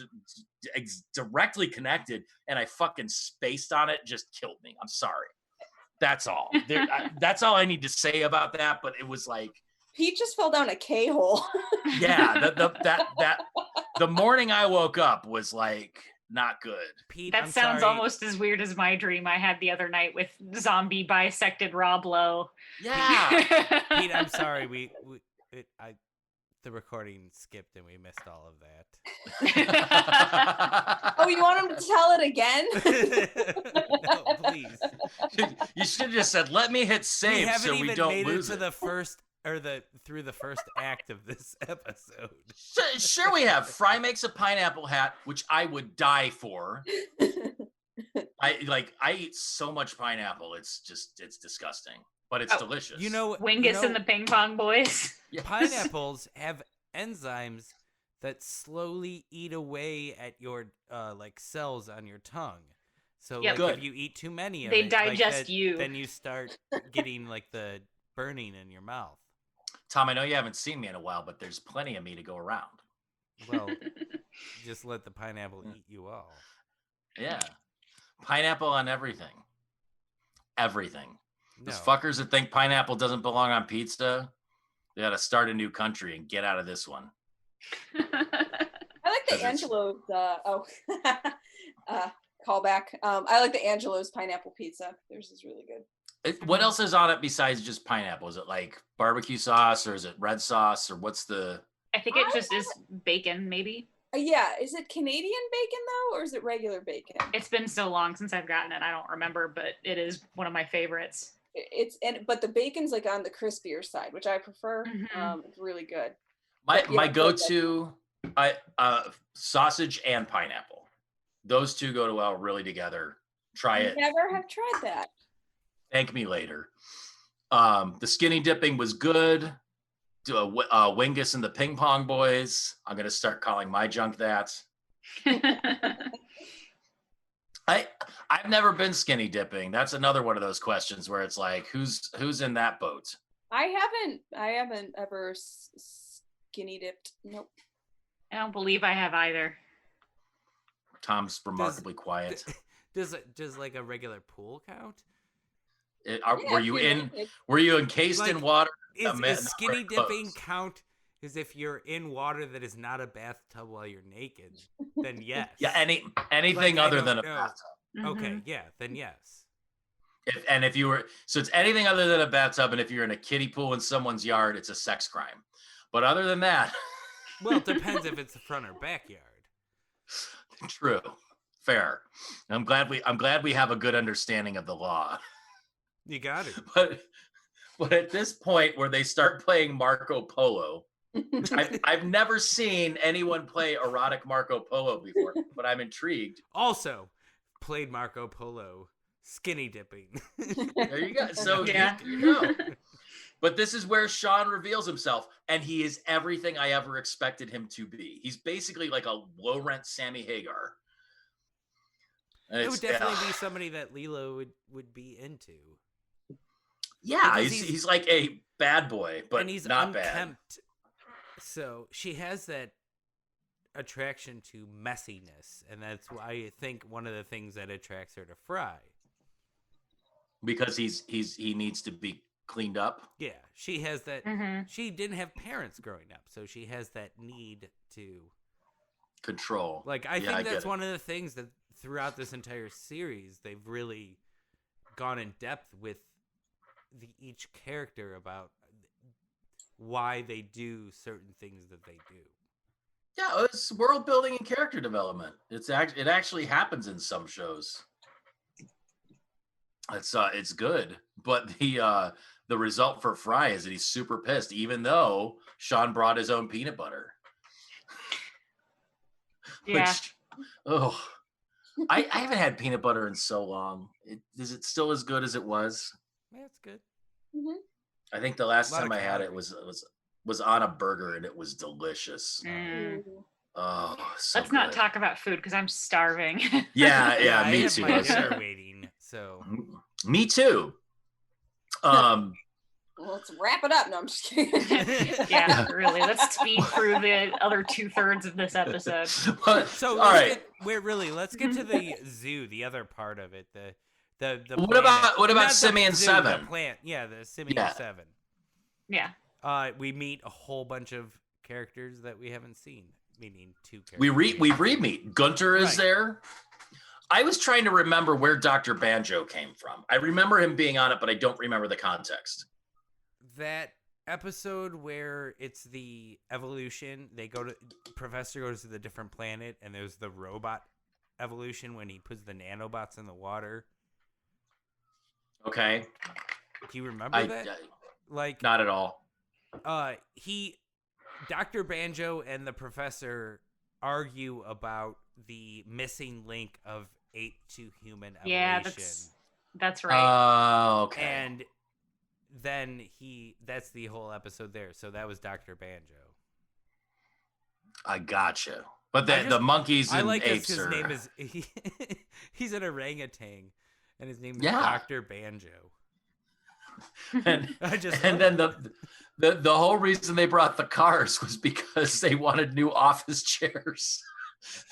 directly connected, and I fucking spaced on it, just killed me. I'm sorry. That's all. That's all I need to say about that. But it was like Pete just fell down a K-hole. Yeah, the morning I woke up was like not good. Pete, That I'm sounds sorry. almost as weird as my dream I had the other night with zombie bisected Rob Lowe. Yeah. Pete, I'm sorry. The recording skipped and we missed all of that. Oh, you want him to tell it again? No, please. You should have just said, "Let me hit We save haven't so we even don't made lose it to it." the first through the first act of this episode. Sure, we have. Fry makes a pineapple hat, which I would die for. I eat so much pineapple. It's disgusting, but it's delicious. You know, Wingus and the Ping Pong Boys. Yes. pineapples have enzymes that slowly eat away at your like cells on your tongue. So Yep. like Good. if you eat too many of They it, like, digest you. then you start getting like the burning in your mouth. Tom, I know you haven't seen me in a while, but there's plenty of me to go around. Well, just let the pineapple eat you all. Yeah. Pineapple on everything. Everything. No. Those fuckers that think pineapple doesn't belong on pizza, they got to start a new country and get out of this one. I like the 'Cause it's- Angelo's. Callback. I like the Angelo's pineapple pizza. Theirs is really good. What else is on it besides just pineapple? Is it like barbecue sauce or is it red sauce or what's the... I think it just is bacon, maybe. Yeah, is it Canadian bacon though, or is it regular bacon? It's been so long since I've gotten it, I don't remember, but it is one of my favorites. But the bacon's like on the crispier side, which I prefer. Mhm. It's really good. My But, yeah, go-to sausage and pineapple. Those two go well really together. Try it. Never have tried that. Thank me later. The skinny dipping was good. Wingus and the Ping Pong Boys. I'm gonna start calling my junk that. I've never been skinny dipping. That's another one of those questions where it's like, who's in that boat? I haven't ever skinny dipped. Nope. I don't believe I have either. Tom's remarkably quiet. Does like a regular pool count? Were you encased Like, in water? Is skinny dipping clothes. count as if you're in water that is not a bathtub while you're naked? Then yes. Yeah, anything Like, I other don't than a know. bathtub. Okay, Mhm. yeah, then yes. So it's anything other than a bathtub, and if you're in a kiddie pool in someone's yard, it's a sex crime. But other than that, Well, it depends if it's the front or backyard. true, fair. I'm glad we have a good understanding of the law. You got it. But at this point where they start playing Marco Polo, I've never seen anyone play erotic Marco Polo before, but I'm intrigued. Also, played Marco Polo skinny dipping. There you go. So Yeah. you go. But this is where Sean reveals himself, and he is everything I ever expected him to be. He's basically like a low-rent Sammy Hagar. And It would it's- definitely be somebody that Lilo would be into. Yeah, because he's like a bad boy, but and he's not bad. unkempt. So she has that attraction to messiness, and that's why I think one of the things that attracts her to Fry. Because he needs to be cleaned up. Yeah, she has that. Mhm. She didn't have parents growing up, so she has that need to. Control. Like, I Yeah, think get that's it. one of the things that throughout this entire series, they've really gone in depth with each character about why they do certain things that they do. Yeah, it's world building and character development. It actually happens in some shows. It's good, but the result for Fry is that he's super pissed, even though Sean brought his own peanut butter. Yeah. I haven't had peanut butter in so long. Is it still as good as it was? Yeah, it's good. Mm-hmm. I think the last time I had it was on a burger, and it was delicious. Oh, so let's not good. talk about food because I'm starving. Yeah, me I too. have my dinner waiting, so Me too. Well, let's wrap it up. No, I'm just kidding. Yeah, really. Let's speed through the other 2/3 of this episode. So all right. Let's get to the zoo, the other part of it. The What about Not the Simeon zoo, 7? The plant, yeah, the Simeon 7. Yeah. We meet a whole bunch of characters that we haven't seen, meaning 2 characters. We re-meet. Gunter is there. I was trying to remember where Dr. Banjo came from. I remember him being on it, but I don't remember the context. That episode where it's the evolution, Professor goes to the different planet, and there's the robot evolution when he puts the nanobots in the water. Okay. Do you remember that? Like, not at all. Dr. Banjo and the Professor argue about the missing link of ape to human evolution. Yeah, that's right. Oh, okay. And then that's the whole episode there. So that was Dr. Banjo. I gotcha. But the monkeys and apes his name is he's an orangutan, and his name is Dr. Banjo. And then the whole reason they brought the cars was because they wanted new office chairs.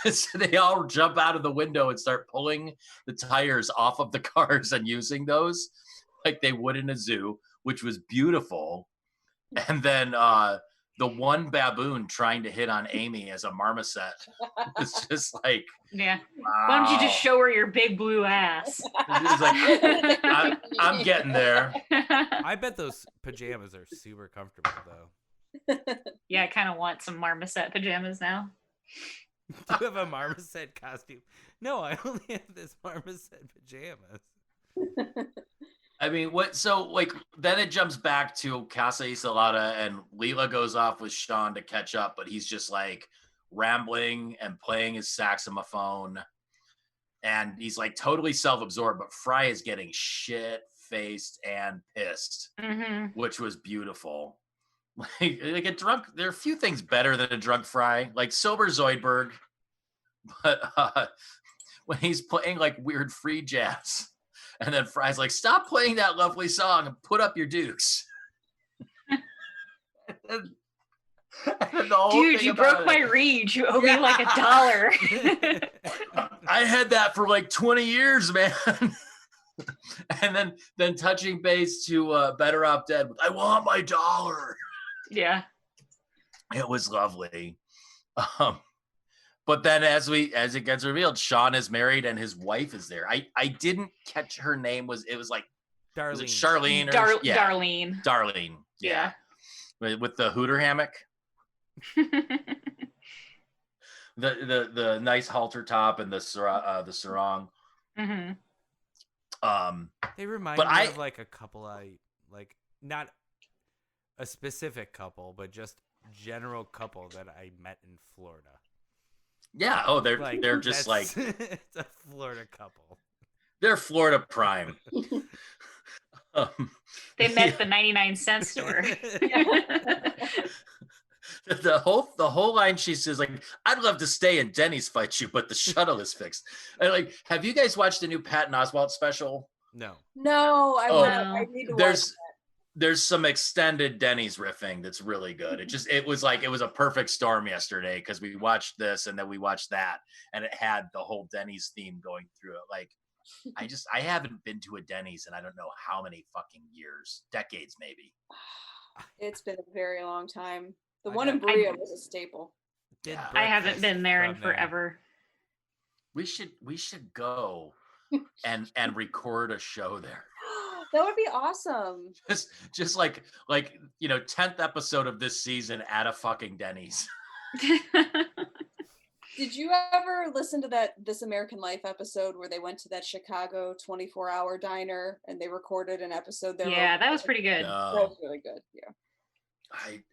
So they all jump out of the window and start pulling the tires off of the cars and using those like they would in a zoo, which was beautiful. And then the one baboon trying to hit on Amy as a marmoset was just like, yeah. wow. Why don't you just show her your big blue ass? He's like, I'm getting there. I bet those pajamas are super comfortable, though. Yeah, I kind of want some marmoset pajamas now. Do you have a marmoset costume? No, I only have this marmoset pajamas. I mean, then it jumps back to Casa Isolada, and Leela goes off with Sean to catch up, but he's just like rambling and playing his saxophone, and he's like totally self-absorbed, but Fry is getting shit-faced and pissed, which was beautiful. Like a drunk, there are a few things better than a drunk Fry, like sober Zoidberg, but when he's playing like weird free jazz, and then Fry's like, stop playing that lovely song and put up your dukes. and Dude, you broke my reed. You owe me like $1. I had that for like 20 years, man. And then touching base to Better Off Dead. I want my $1. Yeah. It was lovely. But then as it gets revealed, Sean is married and his wife is there. I didn't catch her name. It was like Darlene. Was it Charlene or Darlene. Darlene. Yeah. With the hooter hammock. the nice halter top and the sarong. They remind me of like a couple like not a specific couple, but just general couple that I met in Florida. Yeah. Oh, they're just like it's a Florida couple. They're Florida prime. They met at the 99-cent store. The whole line she says, like, I'd love to stay in Denny's fight you, but the shuttle is fixed. And like, have you guys watched the new Patton Oswalt special? No. No, I need to watch that. There's some extended Denny's riffing that's really good. It was a perfect storm yesterday because we watched this and then we watched that, and it had the whole Denny's theme going through it. Like, I haven't been to a Denny's in I don't know how many fucking years, decades maybe. It's been a very long time. The one in Brea was a staple. I haven't been there in forever. We should go and record a show there. That would be awesome. Just like 10th episode of this season at a fucking Denny's. Did you ever listen to This American Life episode where they went to that Chicago 24-hour diner and they recorded an episode there? Yeah, that was pretty good. That was really good. Yeah.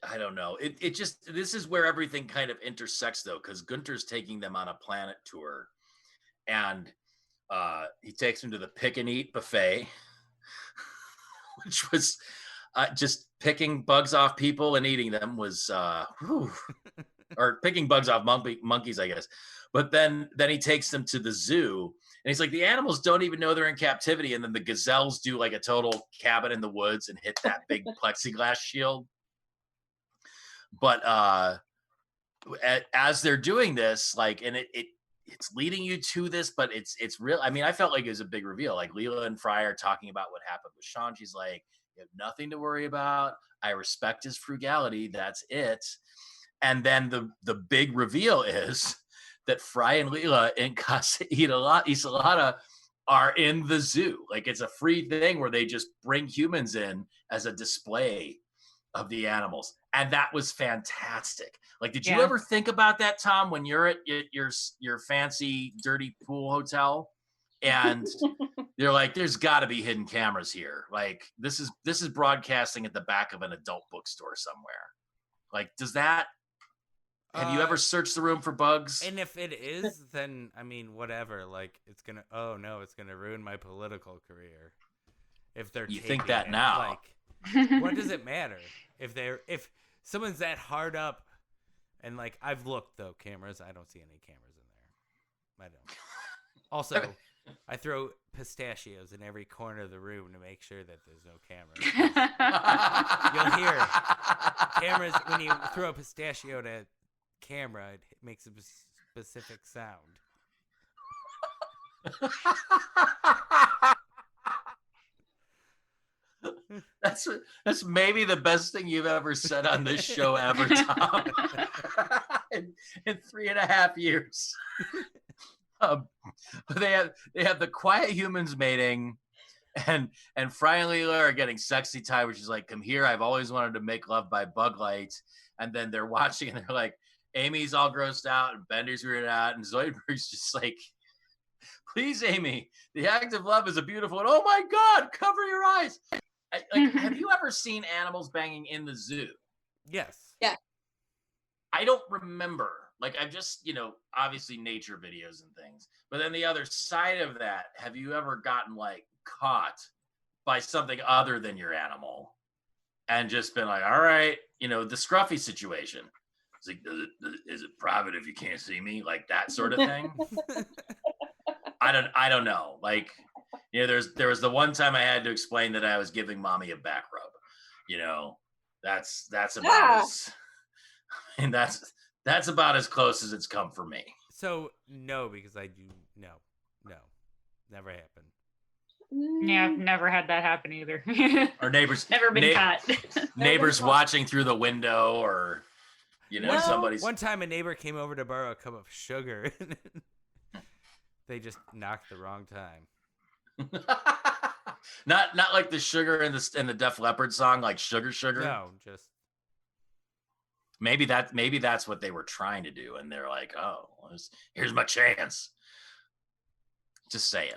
I don't know. It just, this is where everything kind of intersects though, because Gunter's taking them on a planet tour, and he takes them to the Pick and Eat buffet, which was just picking bugs off people and eating them was, or picking bugs off monkeys, I guess. But then he takes them to the zoo, and he's like, the animals don't even know they're in captivity. And then the gazelles do like a total Cabin in the Woods and hit that big plexiglass shield. But as they're doing this, like, and it's leading you to this, but it's real. I mean, I felt like it was a big reveal. Like Leela and Fry are talking about what happened with Sean. She's like, you have nothing to worry about. I respect his frugality. That's it. And then the big reveal is that Fry and Leela in Casa Isolada are in the zoo. Like, it's a free thing where they just bring humans in as a display of the animals. And that was fantastic. Like, did you ever think about that, Tom, when you're at your fancy, dirty pool hotel and you're like, there's got to be hidden cameras here. Like, this is broadcasting at the back of an adult bookstore somewhere. Like, have you ever searched the room for bugs? And if it is, then, I mean, whatever. Like, it's going to ruin my political career. If they're You think that now. Like, what does it matter? If someone's that hard up, and like, I've looked though, cameras, I don't see any cameras in there. I don't. Also, I throw pistachios in every corner of the room to make sure that there's no cameras. You'll hear cameras when you throw a pistachio at a camera, it makes a specific sound. That's maybe the best thing you've ever said on this show ever, Tom. in 3.5 years. They have the quiet humans mating, and Fry and Leela are getting sexy time, which is like, come here, I've always wanted to make love by bug light. And then they're watching and they're like, Amy's all grossed out and Bender's weirded out, and Zoidberg's just like, please, Amy, the act of love is a beautiful, and oh my God, cover your eyes. Have you ever seen animals banging in the zoo? Yes. Yeah. I don't remember. Like, I've just, obviously nature videos and things. But then the other side of that, have you ever gotten like caught by something other than your animal and just been like, all right, the scruffy situation? It's like, is it private if you can't see me? Like that sort of thing. I don't know. Like, there was the one time I had to explain that I was giving mommy a back rub. That's about and that's about as close as it's come for me. So no, because I do no, never happened. Yeah, I've never had that happen either. Or neighbors never been caught. Neighbors watching through the window, or somebody's. One time a neighbor came over to borrow a cup of sugar. They just knocked the wrong time. not like the sugar in the Def Leppard song, like sugar. No, just maybe that's what they were trying to do, and they're like, oh, here's my chance. Just saying.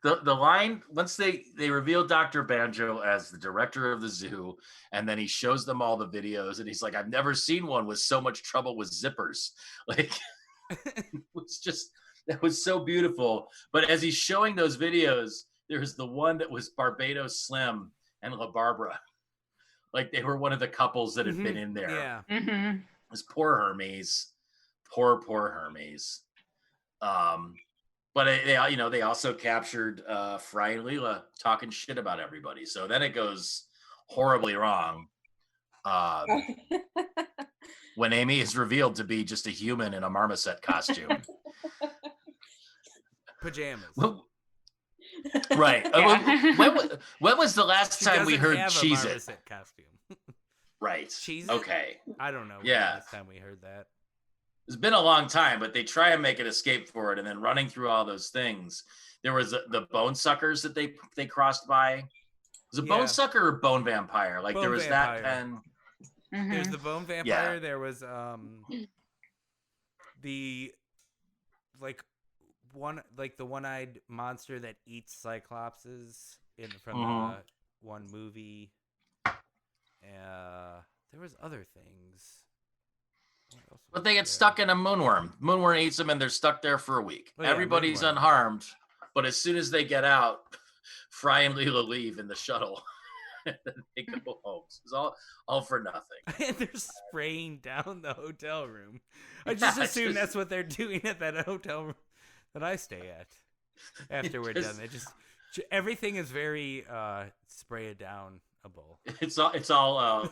The line, once they reveal Dr. Banjo as the director of the zoo, and then he shows them all the videos, and he's like, I've never seen one with so much trouble with zippers. Like, that was so beautiful. But as he's showing those videos, there's the one that was Barbados Slim and La Barbara. Like, they were one of the couples that had been in there. Yeah. Mm-hmm. It was poor Hermes. Poor Hermes. But they also captured Fry and Leela talking shit about everybody. So then it goes horribly wrong when Amy is revealed to be just a human in a marmoset costume. Pajamas. Right. Yeah. When was the last time we heard Cheez It? Costume. Right. Cheez It? Okay. I don't know. Yeah. Last time we heard that. It's been a long time, but they try and make an escape for it, and then running through all those things. There was the bone suckers that they crossed by. Was it bone sucker or bone vampire? Like Bone there was vampire. that pen. There's the bone vampire. Yeah. There was the the one-eyed monster that eats cyclopses from the one movie. There was other things. But they get stuck in a moonworm. Moonworm eats them, and they're stuck there for a week. Oh, yeah, Everybody's moonworm. unharmed, but as soon as they get out, Fry and Leela leave in the shuttle. And they go home. It's all for nothing. And they're spraying down the hotel room. I just assume that's what they're doing at that hotel room that I stay at. After we're done, they just everything is very spray it downable. It's all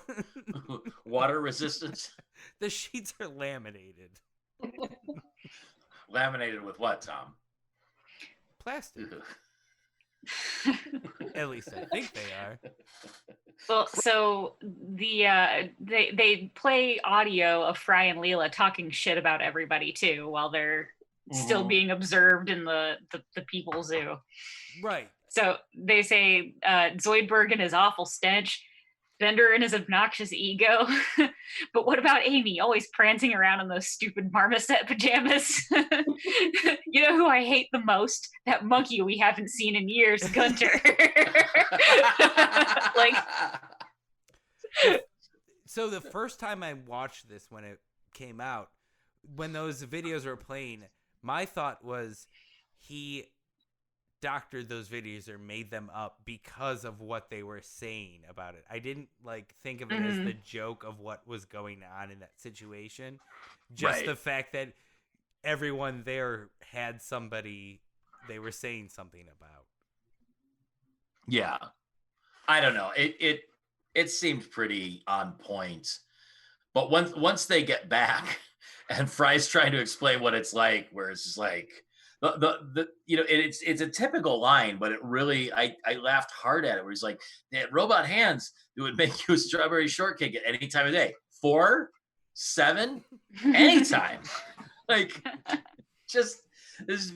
water resistant. The sheets are laminated. Laminated with what, Tom? Plastic. At least I think they are. Well, so they play audio of Fry and Leela talking shit about everybody too, while they're still being observed in the people zoo. Right. So they say Zoidberg and his awful stench, Bender and his obnoxious ego. But what about Amy, always prancing around in those stupid marmoset pajamas? You know who I hate the most? That monkey we haven't seen in years, Gunter. Like, so the first time I watched this when it came out, when those videos were playing, my thought was he doctored those videos or made them up because of what they were saying about it. I didn't think of it as the joke of what was going on in that situation. Just the fact that everyone there had somebody they were saying something about. Yeah. I don't know. It seemed pretty on point. But once they get back and Fry's trying to explain what it's like, where it's just like it's a typical line, but it really I laughed hard at it where he's like, they had robot hands that would make you a strawberry shortcake at any time of day. 4, 7, anytime. Just this,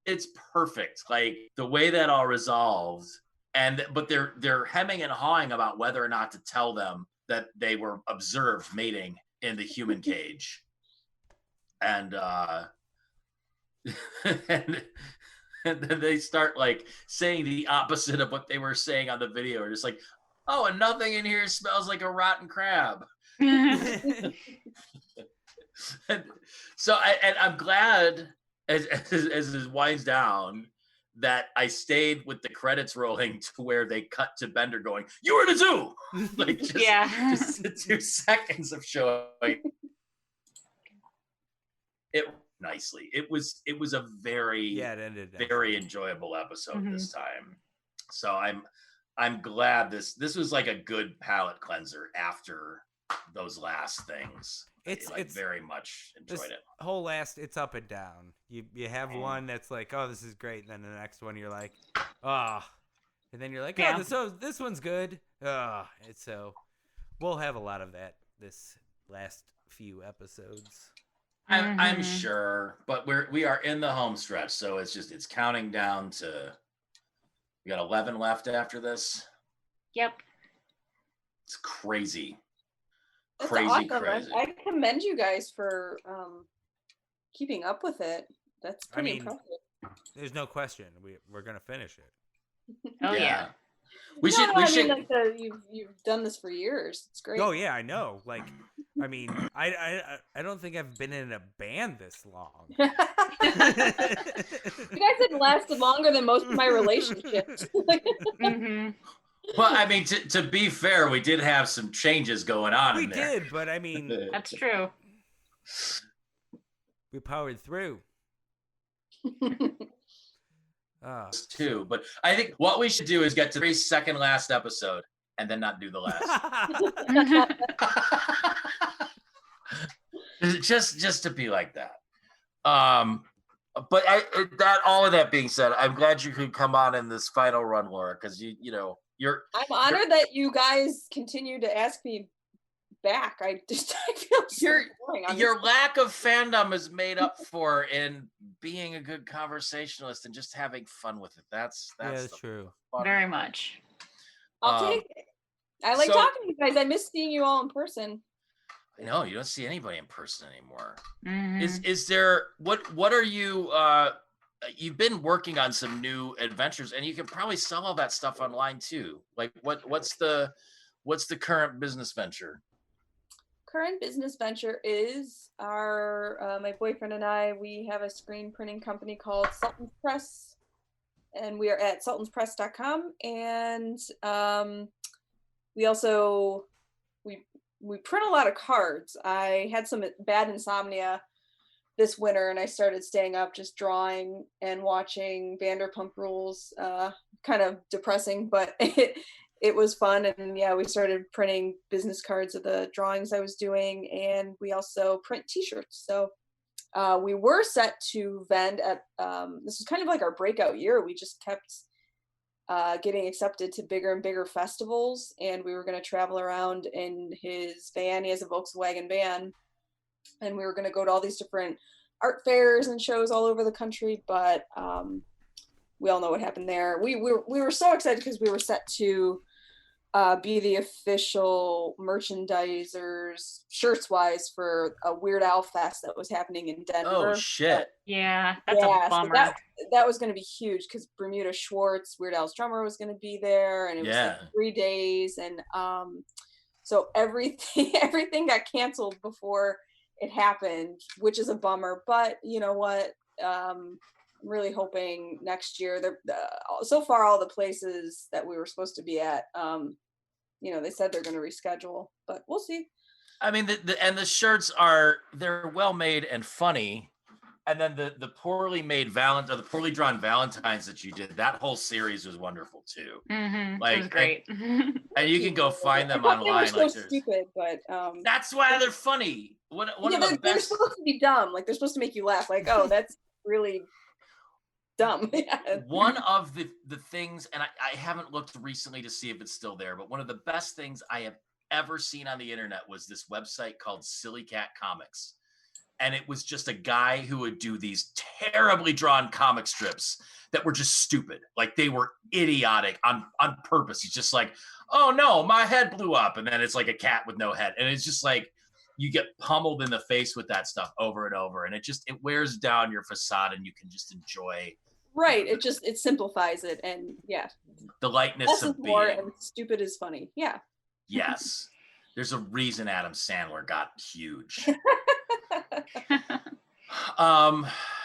it's perfect. Like the way that all resolved, but they're hemming and hawing about whether or not to tell them that they were observed mating in the human cage. And and then they start saying the opposite of what they were saying on the video. Just like, oh, and nothing in here smells like a rotten crab. So I'm glad as it winds down that I stayed with the credits rolling to where they cut to Bender going, "You were in a zoo!" Just the 2 seconds of showing it nicely. It was a very very enjoyable episode this time. So I'm glad this was like a good palate cleanser after those last things. It's very much enjoyed it. Whole it's up and down. You have one that's like, oh, this is great, and then the next one you're like, oh, and then you're like, oh, this one's good. So we'll have a lot of that this last few episodes. I'm sure, but we are in the home stretch, so it's counting down to, we got 11 left after this. Yep. It's crazy. That's crazy. I commend you guys for keeping up with it. That's pretty impressive. There's no question we're gonna finish it. Oh yeah. We should. You've done this for years. It's great. Oh yeah, I know. I don't think I've been in a band this long. You guys have lasted longer than most of my relationships. Well, to be fair, we did have some changes going on. We did, but that's true. We powered through. Too, but I think what we should do is get to the very second last episode and then not do the last. just to be like that. But all of that being said, I'm glad you could come on in this final run, Laura, because you're. I'm honored that you guys continue to ask me back. I feel so boring. Your lack of fandom is made up for in being a good conversationalist and just having fun with it. That's true. Very much. I'll take it. I like talking to you guys. I miss seeing you all in person. I know you don't see anybody in person anymore. Mm-hmm. Is there what are you? You've been working on some new adventures, and you can probably sell all that stuff online too. Like what's the current business venture? Current business venture is our my boyfriend and I. We have a screen printing company called Sultan's Press, and we are at sultanspress.com. And we also we print a lot of cards. I had some bad insomnia this winter, and I started staying up just drawing and watching Vanderpump Rules. Kind of depressing, but it was fun. And yeah, we started printing business cards of the drawings I was doing, and we also print t-shirts. So we were set to vend at this was kind of like our breakout year. We just kept getting accepted to bigger and bigger festivals, and we were going to travel around in his van. He has a Volkswagen van, and we were going to go to all these different art fairs and shows all over the country. But we all know what happened there. We were so excited because we were set to be the official merchandisers, shirts wise, for a Weird Al Fest that was happening in Denver. Oh shit! Yeah, that's a bummer. So that was going to be huge because Bermuda Schwartz, Weird Al's drummer, was going to be there, and it was like 3 days, and so everything got canceled before it happened, which is a bummer. But you know what? I'm really hoping next year. So far, all the places that we were supposed to be at, they said they're going to reschedule, but we'll see. I mean, the shirts they're well made and funny, and then the poorly made the poorly drawn Valentines that you did, that whole series was wonderful too. Mm-hmm. Like, it was great. And you can go find them online. They were so stupid, but that's why they're funny. They're supposed to be dumb. Like, they're supposed to make you laugh. Like, oh, that's really dumb. One of the things, and I haven't looked recently to see if it's still there, but one of the best things I have ever seen on the internet was this website called Silly Cat Comics. And it was just a guy who would do these terribly drawn comic strips that were just stupid. Like, they were idiotic on purpose. He's just like, oh no, my head blew up. And then it's like a cat with no head. And it's just like, you get pummeled in the face with that stuff over and over. And it wears down your facade, and you can just enjoy. Right. It simplifies it. And yeah. The lightness of being. And stupid is funny. Yeah. Yes. There's a reason Adam Sandler got huge.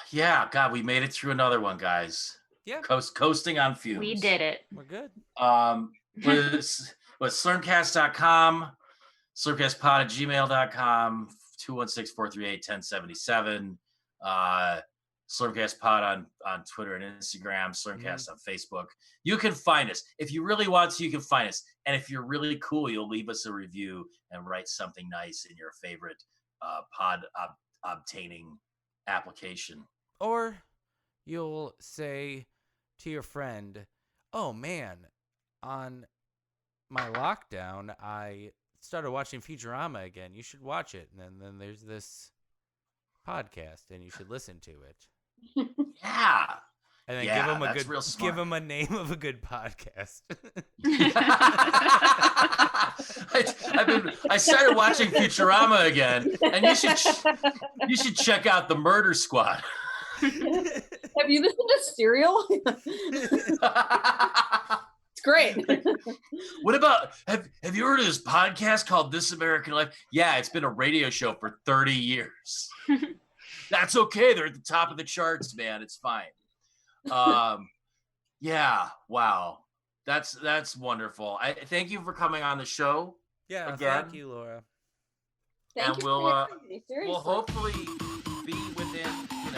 Yeah, God, we made it through another one, guys. Yeah. Coasting on fumes. We did it. We're good. With slurmcast.com, slurmcastpod@gmail.com, 216-438-1077, slurmcastpod on Twitter and Instagram, slurmcast on Facebook. You can find us. If you really want to, you can find us. And if you're really cool, you'll leave us a review and write something nice in your favorite pod obtaining application. Or you'll say to your friend, oh man, on my lockdown, I started watching Futurama again. You should watch it. And then there's this podcast, and you should listen to it. Yeah. And then give them a name of a good podcast. I started watching Futurama again, and you should check out the Murder Squad. Have you listened to Serial? It's great. What about have you heard of this podcast called This American Life? Yeah, it's been a radio show for 30 years. That's okay. They're at the top of the charts, man. It's fine. Yeah, wow. That's wonderful. I thank you for coming on the show. Yeah, again. Thank you, Laura. Thank you for having me. Seriously. We'll hopefully be within, 10